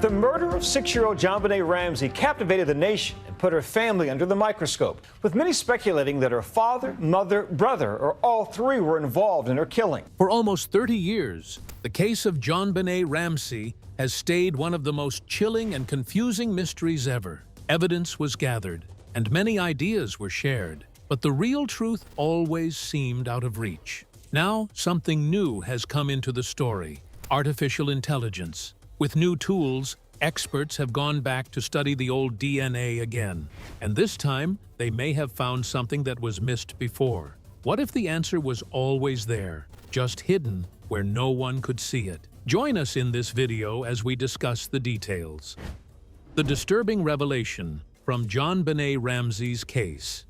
The murder of 6-year-old JonBenét Ramsey captivated the nation and put her family under the microscope, with many speculating that her father, mother, brother, or all three were involved in her killing. For almost 30 years, the case of JonBenét Ramsey has stayed one of the most chilling and confusing mysteries ever. Evidence was gathered, and many ideas were shared, but the real truth always seemed out of reach. Now, something new has come into the story: artificial intelligence. With new tools, experts have gone back to study the old DNA again, and this time they may have found something that was missed before. What if the answer was always there, just hidden where no one could see it? Join us in this video as we discuss the details. The disturbing revelation from JonBenét Ramsey's case.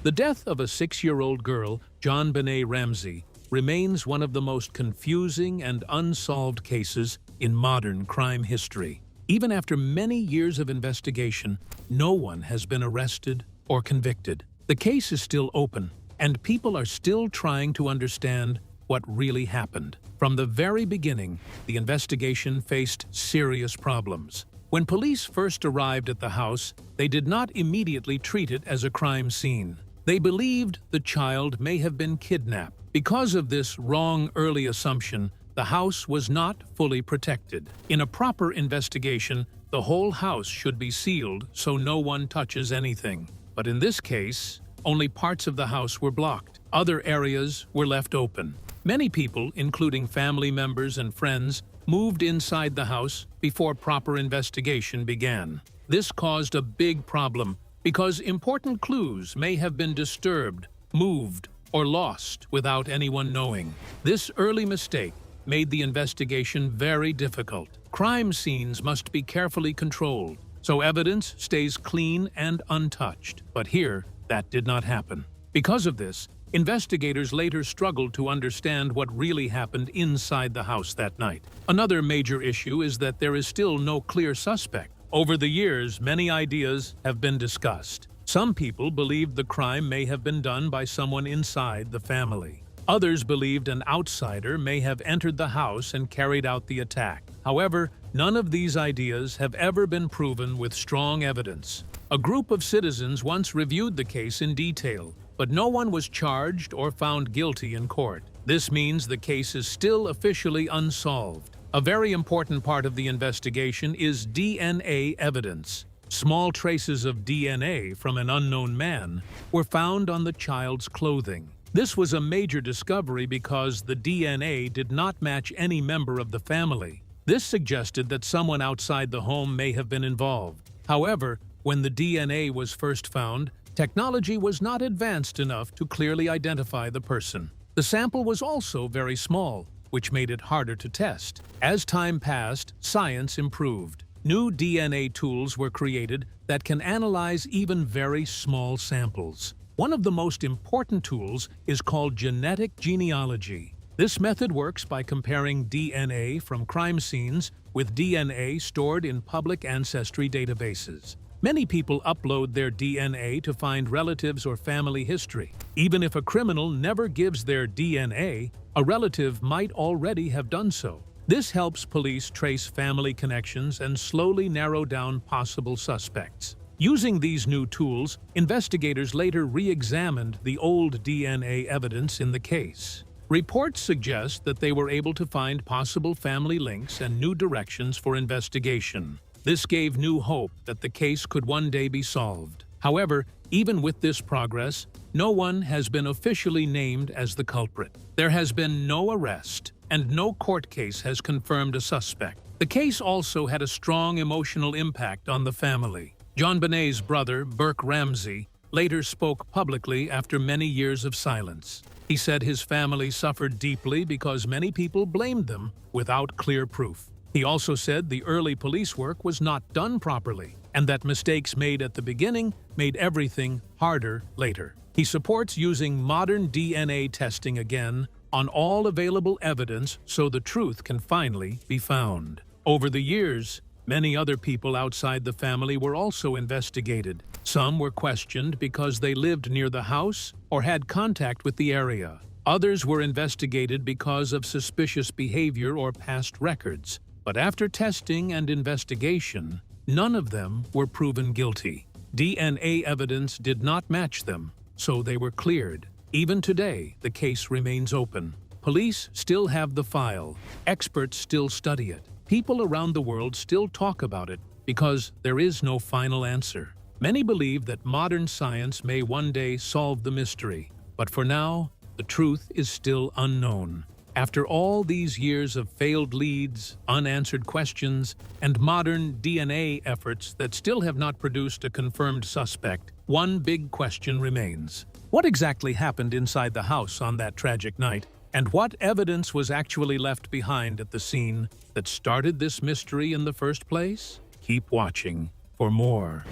The death of a 6-year-old girl, JonBenét Ramsey, remains one of the most confusing and unsolved cases in modern crime history. Even after many years of investigation, no one has been arrested or convicted. The case is still open, and people are still trying to understand what really happened. From the very beginning, the investigation faced serious problems. When police first arrived at the house, they did not immediately treat it as a crime scene. They believed the child may have been kidnapped. Because of this wrong early assumption, the house was not fully protected. In a proper investigation, the whole house should be sealed so no one touches anything. But in this case, only parts of the house were blocked. Other areas were left open. Many people, including family members and friends, moved inside the house before proper investigation began. This caused a big problem because important clues may have been disturbed, moved, or lost without anyone knowing. This early mistake made the investigation very difficult. Crime scenes must be carefully controlled, so evidence stays clean and untouched. But here, that did not happen. Because of this, investigators later struggled to understand what really happened inside the house that night. Another major issue is that there is still no clear suspect. Over the years, many ideas have been discussed. Some people believed the crime may have been done by someone inside the family. Others believed an outsider may have entered the house and carried out the attack. However, none of these ideas have ever been proven with strong evidence. A group of citizens once reviewed the case in detail, but no one was charged or found guilty in court. This means the case is still officially unsolved. A very important part of the investigation is DNA evidence. Small traces of DNA from an unknown man were found on the child's clothing. This was a major discovery because the DNA did not match any member of the family. This suggested that someone outside the home may have been involved. However, when the DNA was first found, technology was not advanced enough to clearly identify the person. The sample was also very small, which made it harder to test. As time passed, science improved. New DNA tools were created that can analyze even very small samples. One of the most important tools is called genetic genealogy. This method works by comparing DNA from crime scenes with DNA stored in public ancestry databases. Many people upload their DNA to find relatives or family history. Even if a criminal never gives their DNA, a relative might already have done so. This helps police trace family connections and slowly narrow down possible suspects. Using these new tools, investigators later re-examined the old DNA evidence in the case. Reports suggest that they were able to find possible family links and new directions for investigation. This gave new hope that the case could one day be solved. However, even with this progress, no one has been officially named as the culprit. There has been no arrest, and no court case has confirmed a suspect. The case also had a strong emotional impact on the family. JonBenét's brother, Burke Ramsey, later spoke publicly after many years of silence. He said his family suffered deeply because many people blamed them without clear proof. He also said the early police work was not done properly, and that mistakes made at the beginning made everything harder later. He supports using modern DNA testing again on all available evidence so the truth can finally be found. Over the years, many other people outside the family were also investigated. Some were questioned because they lived near the house or had contact with the area. Others were investigated because of suspicious behavior or past records. But after testing and investigation, none of them were proven guilty. DNA evidence did not match them, so they were cleared. Even today, the case remains open. Police still have the file. Experts still study it. People around the world still talk about it because there is no final answer. Many believe that modern science may one day solve the mystery, but for now, the truth is still unknown. After all these years of failed leads, unanswered questions, and modern DNA efforts that still have not produced a confirmed suspect, one big question remains. What exactly happened inside the house on that tragic night? And what evidence was actually left behind at the scene that started this mystery in the first place? Keep watching for more.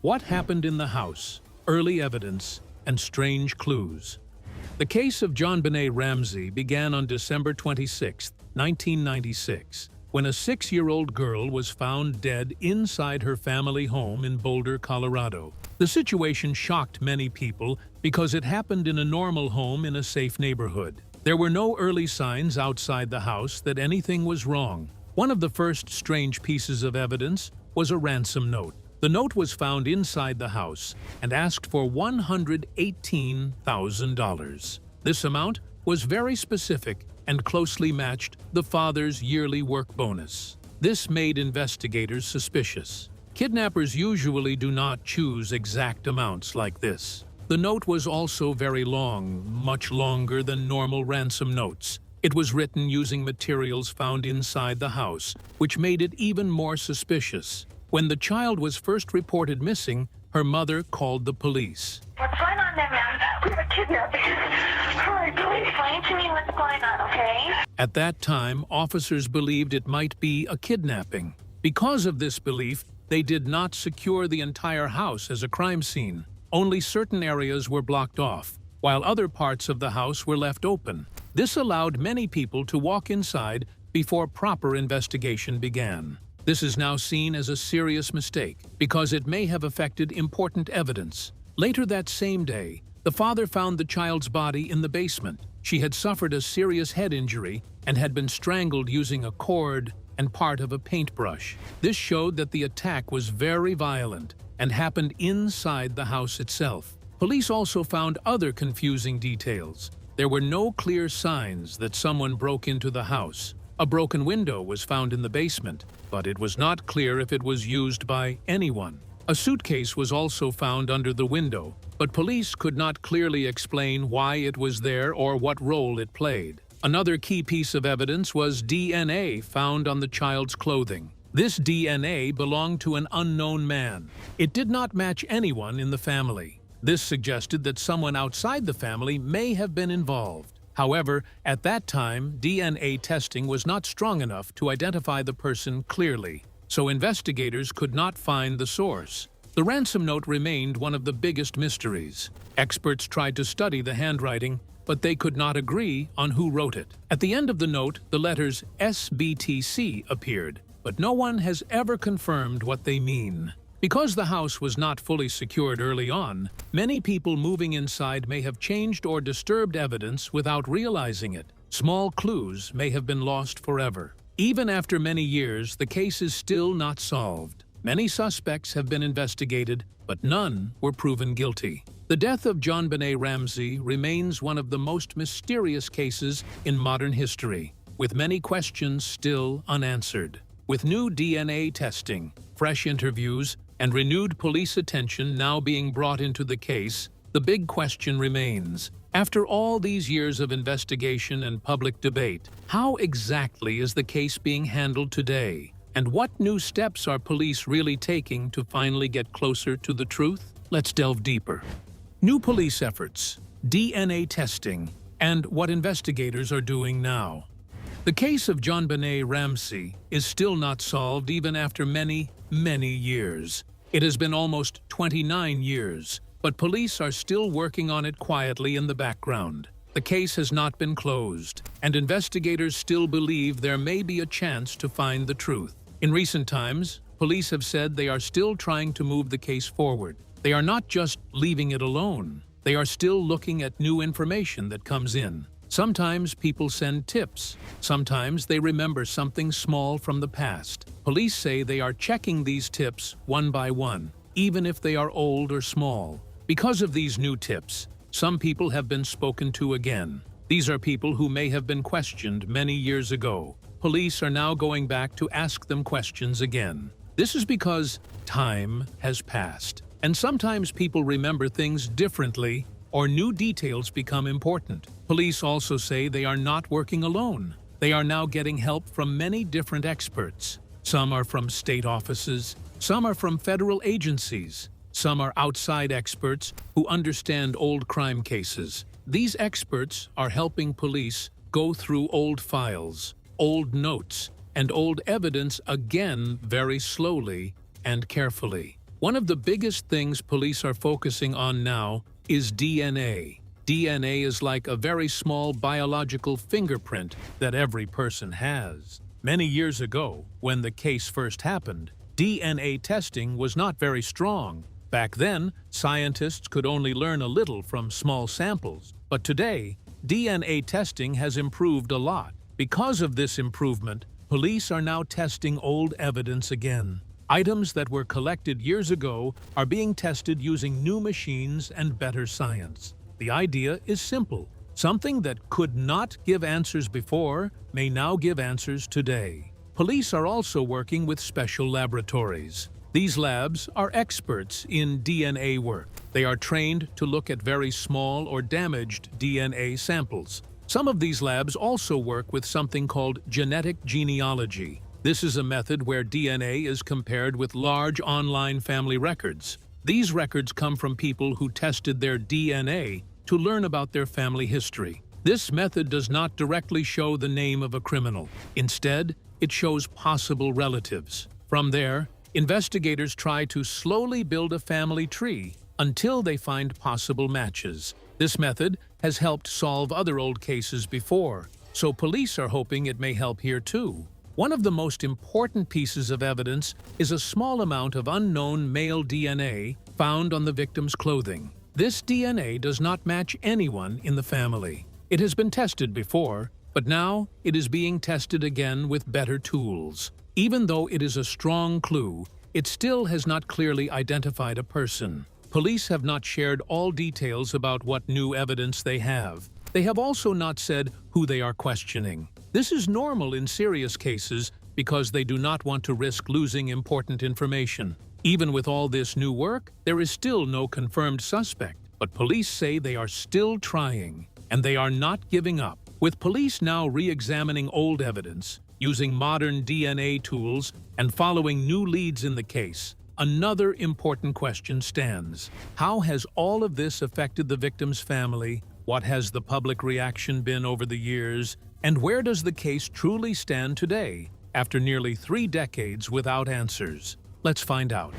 What happened in the house? Early evidence and strange clues. The case of JonBenét Ramsey began on December 26, 1996, when a 6-year-old girl was found dead inside her family home in Boulder, Colorado. The situation shocked many people because it happened in a normal home in a safe neighborhood. There were no early signs outside the house that anything was wrong. One of the first strange pieces of evidence was a ransom note. The note was found inside the house and asked for $118,000. This amount was very specific and closely matched the father's yearly work bonus. This made investigators suspicious. Kidnappers usually do not choose exact amounts like this. The note was also very long, much longer than normal ransom notes. It was written using materials found inside the house, which made it even more suspicious. When the child was first reported missing, her mother called the police. What's going on there, ma'am? We were kidnapped. Hurry, please explain to me what's going on, okay? At that time, officers believed it might be a kidnapping. Because of this belief, they did not secure the entire house as a crime scene. Only certain areas were blocked off, while other parts of the house were left open. This allowed many people to walk inside before proper investigation began. This is now seen as a serious mistake because it may have affected important evidence. Later that same day, the father found the child's body in the basement. She had suffered a serious head injury and had been strangled using a cord and part of a paintbrush. This showed that the attack was very violent and happened inside the house itself. Police also found other confusing details. There were no clear signs that someone broke into the house. A broken window was found in the basement, but it was not clear if it was used by anyone. A suitcase was also found under the window, but police could not clearly explain why it was there or what role it played. Another key piece of evidence was DNA found on the child's clothing. This DNA belonged to an unknown man. It did not match anyone in the family. This suggested that someone outside the family may have been involved. However, at that time, DNA testing was not strong enough to identify the person clearly, so investigators could not find the source. The ransom note remained one of the biggest mysteries. Experts tried to study the handwriting, but they could not agree on who wrote it. At the end of the note, the letters SBTC appeared, but no one has ever confirmed what they mean. Because the house was not fully secured early on, many people moving inside may have changed or disturbed evidence without realizing it. Small clues may have been lost forever. Even after many years, the case is still not solved. Many suspects have been investigated, but none were proven guilty. The death of JonBenét Ramsey remains one of the most mysterious cases in modern history, with many questions still unanswered. With new DNA testing, fresh interviews, and renewed police attention now being brought into the case, the big question remains. After all these years of investigation and public debate, how exactly is the case being handled today? And what new steps are police really taking to finally get closer to the truth? Let's delve deeper. New police efforts, DNA testing, and what investigators are doing now. The case of JonBenét Ramsey is still not solved even after many, many years. It has been almost 29 years, but police are still working on it quietly in the background. The case has not been closed, and investigators still believe there may be a chance to find the truth. In recent times, police have said they are still trying to move the case forward. They are not just leaving it alone. They are still looking at new information that comes in. Sometimes people send tips. Sometimes they remember something small from the past. Police say they are checking these tips one by one, even if they are old or small. Because of these new tips, some people have been spoken to again. These are people who may have been questioned many years ago. Police are now going back to ask them questions again. This is because time has passed, and sometimes people remember things differently or new details become important. Police also say they are not working alone. They are now getting help from many different experts. Some are from state offices, some are from federal agencies, some are outside experts who understand old crime cases. These experts are helping police go through old files, old notes, and old evidence again very slowly and carefully. One of the biggest things police are focusing on now is DNA. DNA is like a very small biological fingerprint that every person has. Many years ago, when the case first happened, DNA testing was not very strong. Back then, scientists could only learn a little from small samples. But today, DNA testing has improved a lot. Because of this improvement, police are now testing old evidence again. Items that were collected years ago are being tested using new machines and better science. The idea is simple. Something that could not give answers before may now give answers today. Police are also working with special laboratories. These labs are experts in DNA work. They are trained to look at very small or damaged DNA samples. Some of these labs also work with something called genetic genealogy. This is a method where DNA is compared with large online family records. These records come from people who tested their DNA to learn about their family history. This method does not directly show the name of a criminal. Instead, it shows possible relatives. From there, investigators try to slowly build a family tree until they find possible matches. This method has helped solve other old cases before, so police are hoping it may help here too. One of the most important pieces of evidence is a small amount of unknown male DNA found on the victim's clothing. This DNA does not match anyone in the family. It has been tested before, but now it is being tested again with better tools. Even though it is a strong clue, it still has not clearly identified a person. Police have not shared all details about what new evidence they have. They have also not said who they are questioning. This is normal in serious cases because they do not want to risk losing important information. Even with all this new work, there is still no confirmed suspect, but police say they are still trying, and they are not giving up. With police now re-examining old evidence, using modern DNA tools, and following new leads in the case, another important question stands. How has all of this affected the victim's family? What has the public reaction been over the years? And where does the case truly stand today, after nearly 3 decades without answers? Let's find out.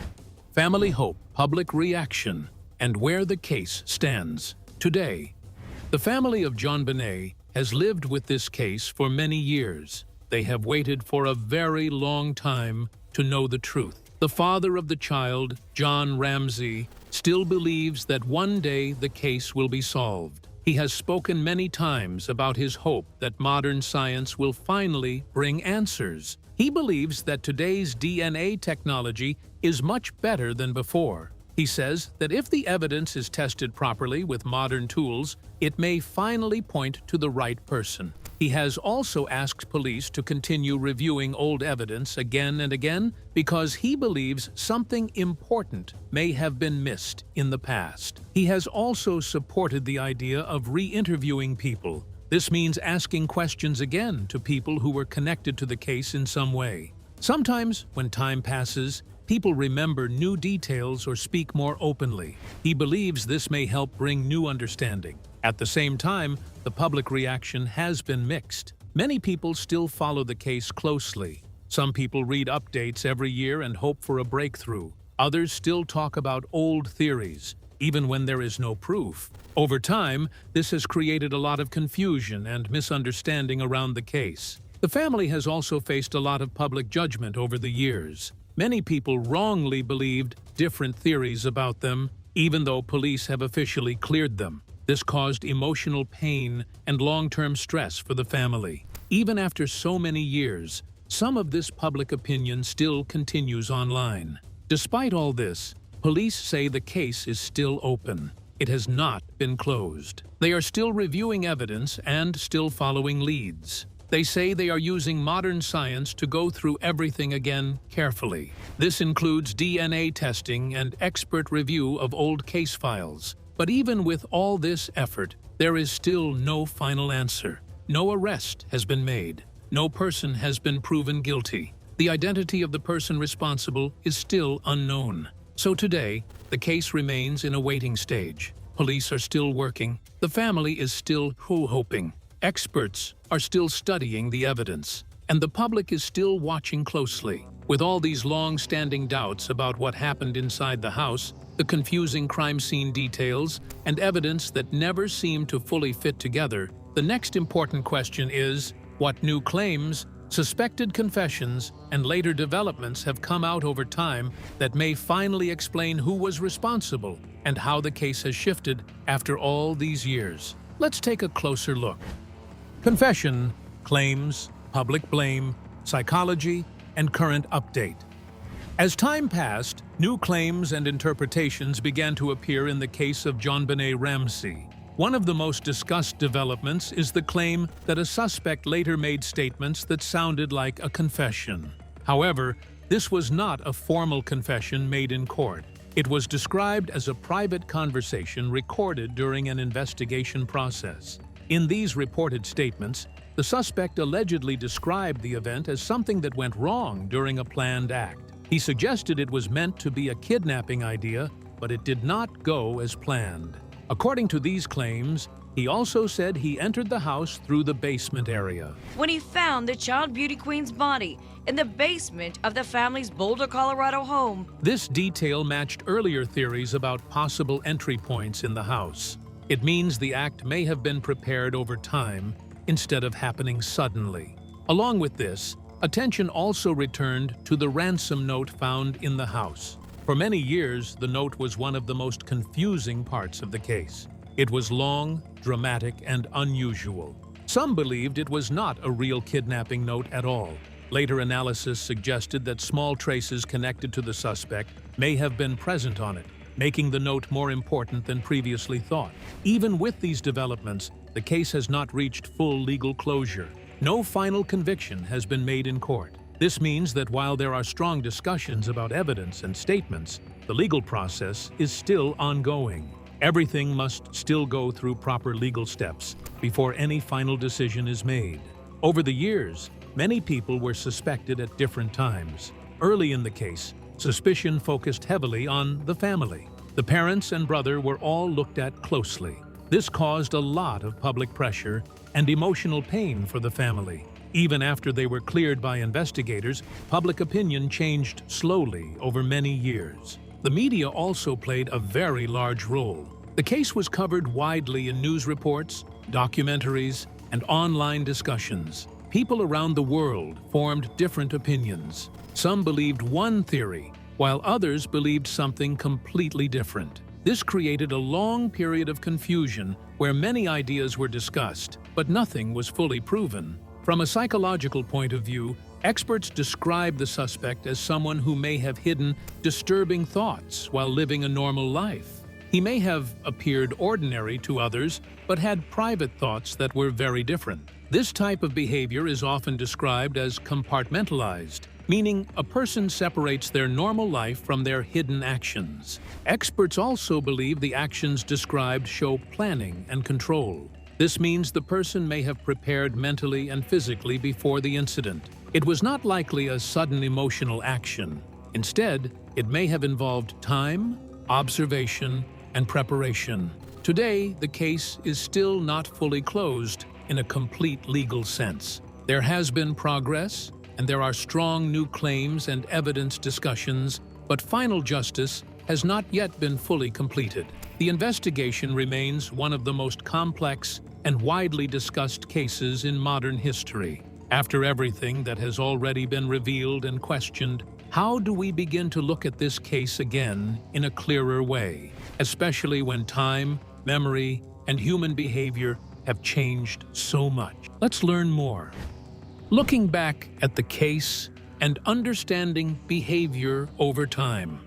Family hope, public reaction, and where the case stands today. The family of JonBenét has lived with this case for many years. They have waited for a very long time to know the truth. The father of the child, John Ramsey, still believes that one day the case will be solved. He has spoken many times about his hope that modern science will finally bring answers. He believes that today's DNA technology is much better than before. He says that if the evidence is tested properly with modern tools, it may finally point to the right person. He has also asked police to continue reviewing old evidence again and again because he believes something important may have been missed in the past. He has also supported the idea of re-interviewing people. This means asking questions again to people who were connected to the case in some way. Sometimes, when time passes, people remember new details or speak more openly. He believes this may help bring new understanding. At the same time, the public reaction has been mixed. Many people still follow the case closely. Some people read updates every year and hope for a breakthrough. Others still talk about old theories, even when there is no proof. Over time, this has created a lot of confusion and misunderstanding around the case. The family has also faced a lot of public judgment over the years. Many people wrongly believed different theories about them, even though police have officially cleared them. This caused emotional pain and long-term stress for the family. Even after so many years, some of this public opinion still continues online. Despite all this, police say the case is still open. It has not been closed. They are still reviewing evidence and still following leads. They say they are using modern science to go through everything again carefully. This includes DNA testing and expert review of old case files. But even with all this effort, there is still no final answer. No arrest has been made. No person has been proven guilty. The identity of the person responsible is still unknown. So today, the case remains in a waiting stage. Police are still working. The family is still hoping. Experts are still studying the evidence. And the public is still watching closely. With all these long-standing doubts about what happened inside the house, the confusing crime scene details, and evidence that never seemed to fully fit together, the next important question is, what new claims, suspected confessions, and later developments have come out over time that may finally explain who was responsible and how the case has shifted after all these years? Let's take a closer look. Confession, claims, public blame, psychology, and current update. As time passed, new claims and interpretations began to appear in the case of JonBenét Ramsey. One of the most discussed developments is the claim that a suspect later made statements that sounded like a confession. However, this was not a formal confession made in court. It was described as a private conversation recorded during an investigation process. In these reported statements, the suspect allegedly described the event as something that went wrong during a planned act. He suggested it was meant to be a kidnapping idea, but it did not go as planned. According to these claims, he also said he entered the house through the basement area. When he found the child beauty queen's body in the basement of the family's Boulder, Colorado home. This detail matched earlier theories about possible entry points in the house. It means the act may have been prepared over time instead of happening suddenly. Along with this, attention also returned to the ransom note found in the house. For many years, the note was one of the most confusing parts of the case. It was long, dramatic, and unusual. Some believed it was not a real kidnapping note at all. Later analysis suggested that small traces connected to the suspect may have been present on it, making the note more important than previously thought. Even with these developments, the case has not reached full legal closure. No final conviction has been made in court. This means that while there are strong discussions about evidence and statements, the legal process is still ongoing. Everything must still go through proper legal steps before any final decision is made. Over the years, many people were suspected at different times. Early in the case, suspicion focused heavily on the family. The parents and brother were all looked at closely. This caused a lot of public pressure and emotional pain for the family. Even after they were cleared by investigators, public opinion changed slowly over many years. The media also played a very large role. The case was covered widely in news reports, documentaries, and online discussions. People around the world formed different opinions. Some believed one theory, while others believed something completely different. This created a long period of confusion where many ideas were discussed, but nothing was fully proven. From a psychological point of view, experts describe the suspect as someone who may have hidden disturbing thoughts while living a normal life. He may have appeared ordinary to others, but had private thoughts that were very different. This type of behavior is often described as compartmentalized, meaning a person separates their normal life from their hidden actions. Experts also believe the actions described show planning and control. This means the person may have prepared mentally and physically before the incident. It was not likely a sudden emotional action. Instead, it may have involved time, observation, and preparation. Today, the case is still not fully closed in a complete legal sense. There has been progress, and there are strong new claims and evidence discussions, but final justice has not yet been fully completed. The investigation remains one of the most complex and widely discussed cases in modern history. After everything that has already been revealed and questioned, how do we begin to look at this case again in a clearer way, especially when time, memory, and human behavior have changed so much. Let's learn more. Looking back at the case and understanding behavior over time.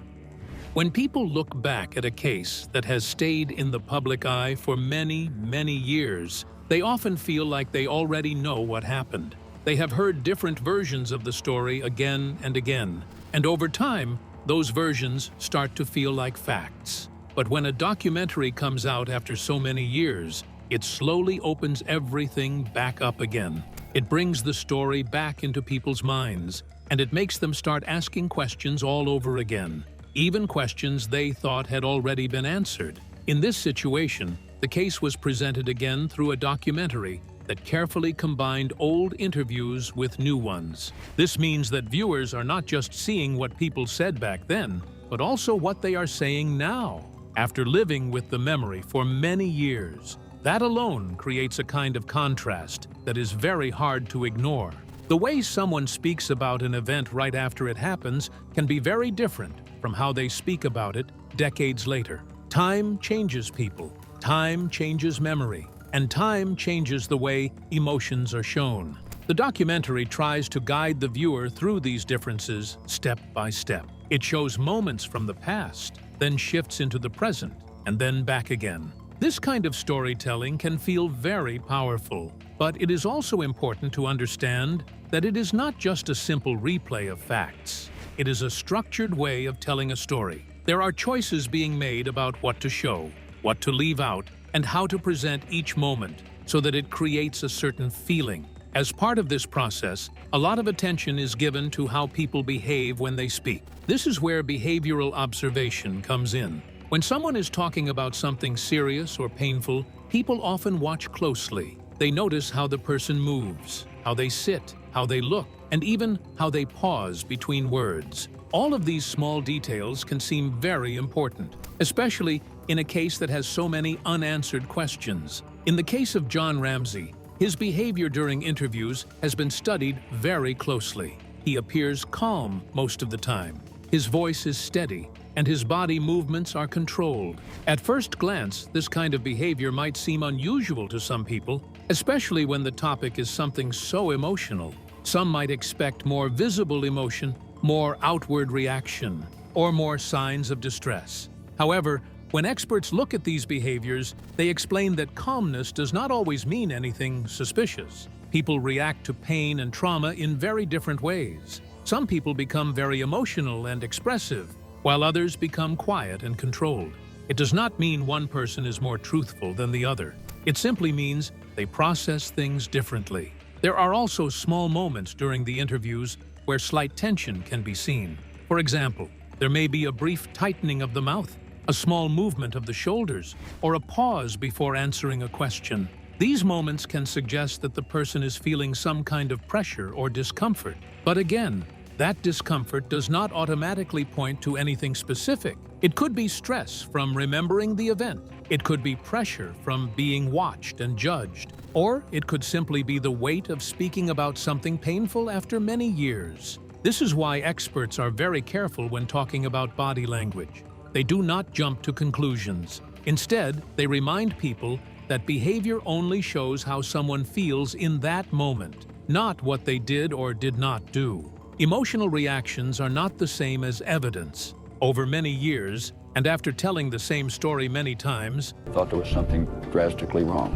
When people look back at a case that has stayed in the public eye for many, many years, they often feel like they already know what happened. They have heard different versions of the story again and again, and over time, those versions start to feel like facts. But when a documentary comes out after so many years, it slowly opens everything back up again. It brings the story back into people's minds, and it makes them start asking questions all over again, even questions they thought had already been answered. In this situation, the case was presented again through a documentary that carefully combined old interviews with new ones. This means that viewers are not just seeing what people said back then, but also what they are saying now, after living with the memory for many years. That alone creates a kind of contrast that is very hard to ignore. The way someone speaks about an event right after it happens can be very different from how they speak about it decades later. Time changes people, time changes memory, and time changes the way emotions are shown. The documentary tries to guide the viewer through these differences step by step. It shows moments from the past, then shifts into the present, and then back again. This kind of storytelling can feel very powerful, but it is also important to understand that it is not just a simple replay of facts. It is a structured way of telling a story. There are choices being made about what to show, what to leave out, and how to present each moment so that it creates a certain feeling. As part of this process, a lot of attention is given to how people behave when they speak. This is where behavioral observation comes in. When someone is talking about something serious or painful, people often watch closely. They notice how the person moves, how they sit, how they look, and even how they pause between words. All of these small details can seem very important, especially in a case that has so many unanswered questions. In the case of John Ramsey, his behavior during interviews has been studied very closely. He appears calm most of the time. His voice is steady, and his body movements are controlled. At first glance, this kind of behavior might seem unusual to some people, especially when the topic is something so emotional. Some might expect more visible emotion, more outward reaction, or more signs of distress. However, when experts look at these behaviors, they explain that calmness does not always mean anything suspicious. People react to pain and trauma in very different ways. Some people become very emotional and expressive, while others become quiet and controlled. It does not mean one person is more truthful than the other. It simply means they process things differently. There are also small moments during the interviews where slight tension can be seen. For example, there may be a brief tightening of the mouth, a small movement of the shoulders, or a pause before answering a question. These moments can suggest that the person is feeling some kind of pressure or discomfort. But again, that discomfort does not automatically point to anything specific. It could be stress from remembering the event. It could be pressure from being watched and judged. Or it could simply be the weight of speaking about something painful after many years. This is why experts are very careful when talking about body language. They do not jump to conclusions. Instead, they remind people that behavior only shows how someone feels in that moment, not what they did or did not do. Emotional reactions are not the same as evidence. Over many years, and after telling the same story many times, I thought there was something drastically wrong.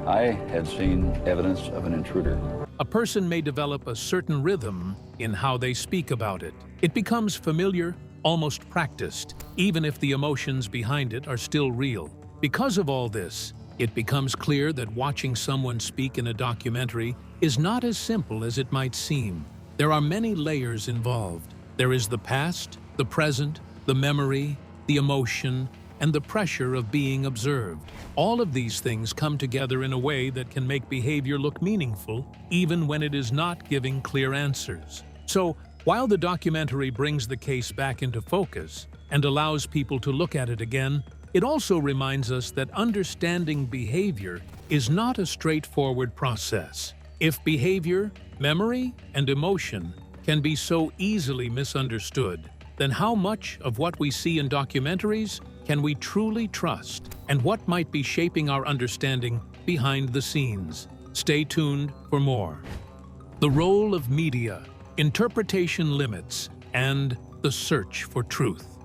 I had seen evidence of an intruder. a person may develop a certain rhythm in how they speak about it. It becomes familiar, almost practiced, even if the emotions behind it are still real. Because of all this, it becomes clear that watching someone speak in a documentary is not as simple as it might seem. There are many layers involved. There is the past, the present, the memory, the emotion, and the pressure of being observed. All of these things come together in a way that can make behavior look meaningful, even when it is not giving clear answers. So, while the documentary brings the case back into focus and allows people to look at it again, it also reminds us that understanding behavior is not a straightforward process. If behavior, memory, and emotion can be so easily misunderstood, then how much of what we see in documentaries can we truly trust, and what might be shaping our understanding behind the scenes? Stay tuned for more. The role of media, interpretation limits, and the search for truth.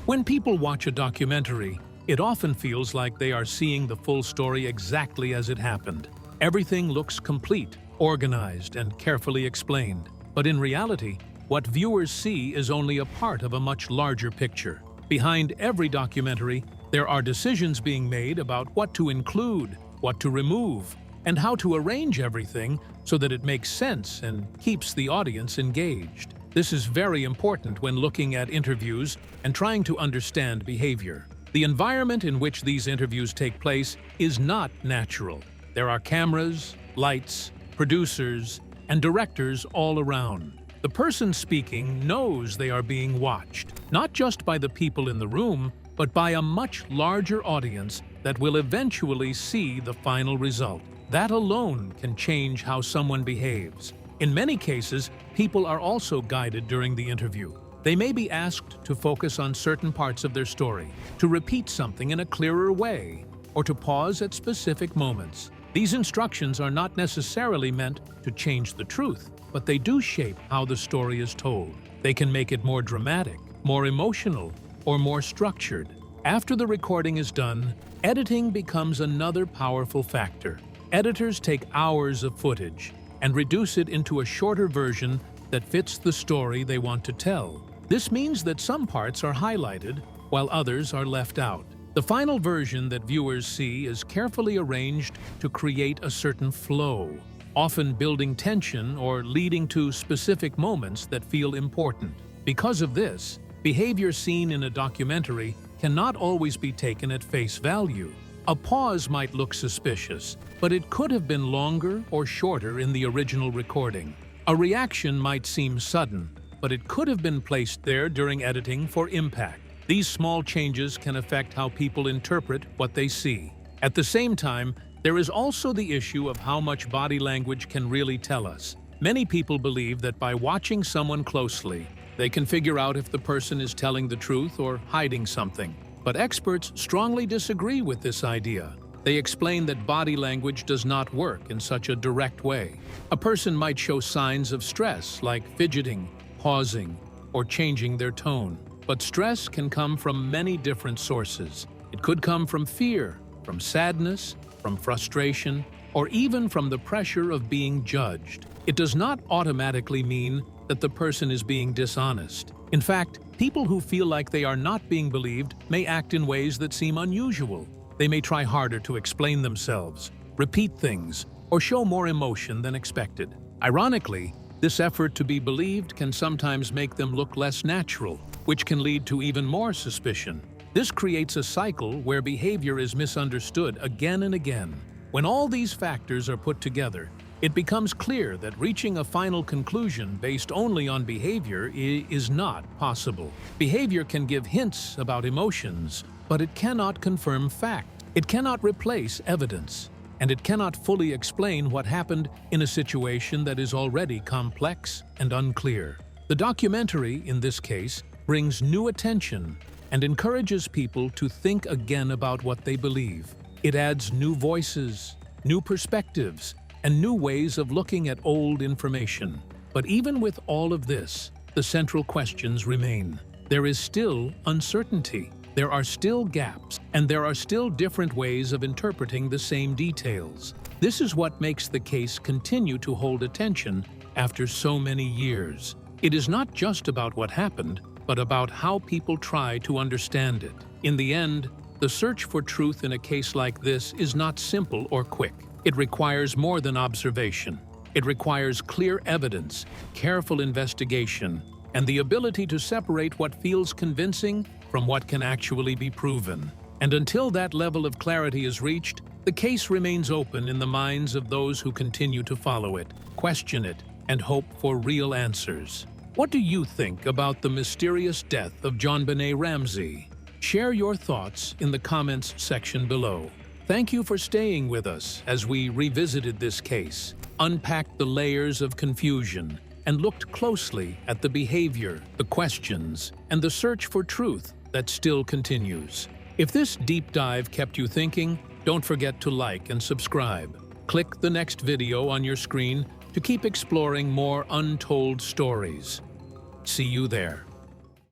When people watch a documentary, it often feels like they are seeing the full story exactly as it happened. Everything looks complete, organized, and carefully explained. But in reality, what viewers see is only a part of a much larger picture. Behind every documentary, there are decisions being made about what to include, what to remove, and how to arrange everything so that it makes sense and keeps the audience engaged. This is very important when looking at interviews and trying to understand behavior. The environment in which these interviews take place is not natural. There are cameras, lights, producers, and directors all around. The person speaking knows they are being watched, not just by the people in the room, but by a much larger audience that will eventually see the final result. That alone can change how someone behaves. In many cases, people are also guided during the interview. They may be asked to focus on certain parts of their story, to repeat something in a clearer way, or to pause at specific moments. These instructions are not necessarily meant to change the truth, but they do shape how the story is told. They can make it more dramatic, more emotional, or more structured. After the recording is done, editing becomes another powerful factor. Editors take hours of footage and reduce it into a shorter version that fits the story they want to tell. This means that some parts are highlighted while others are left out. The final version that viewers see is carefully arranged to create a certain flow, often building tension or leading to specific moments that feel important. Because of this, behavior seen in a documentary cannot always be taken at face value. A pause might look suspicious, but it could have been longer or shorter in the original recording. A reaction might seem sudden, but it could have been placed there during editing for impact. These small changes can affect how people interpret what they see. At the same time, there is also the issue of how much body language can really tell us. Many people believe that by watching someone closely, they can figure out if the person is telling the truth or hiding something. But experts strongly disagree with this idea. They explain that body language does not work in such a direct way. A person might show signs of stress, like fidgeting, pausing, or changing their tone. But stress can come from many different sources. It could come from fear, from sadness, from frustration, or even from the pressure of being judged. It does not automatically mean that the person is being dishonest. In fact, people who feel like they are not being believed may act in ways that seem unusual. They may try harder to explain themselves, repeat things, or show more emotion than expected. Ironically, this effort to be believed can sometimes make them look less natural, which can lead to even more suspicion. This creates a cycle where behavior is misunderstood again and again. When all these factors are put together, it becomes clear that reaching a final conclusion based only on behavior is not possible. Behavior can give hints about emotions, but it cannot confirm fact. It cannot replace evidence, and it cannot fully explain what happened in a situation that is already complex and unclear. The documentary, in this case, brings new attention and encourages people to think again about what they believe. It adds new voices, new perspectives, and new ways of looking at old information. But even with all of this, the central questions remain. There is still uncertainty. There are still gaps, and there are still different ways of interpreting the same details. This is what makes the case continue to hold attention after so many years. It is not just about what happened, but about how people try to understand it. In the end, the search for truth in a case like this is not simple or quick. It requires more than observation. It requires clear evidence, careful investigation, and the ability to separate what feels convincing from what can actually be proven. And until that level of clarity is reached, the case remains open in the minds of those who continue to follow it, question it, and hope for real answers. What do you think about the mysterious death of JonBenét Ramsey? Share your thoughts in the comments section below. Thank you for staying with us as we revisited this case, unpacked the layers of confusion, and looked closely at the behavior, the questions, and the search for truth that still continues. If this deep dive kept you thinking, don't forget to like and subscribe. Click the next video on your screen to keep exploring more untold stories. See you there.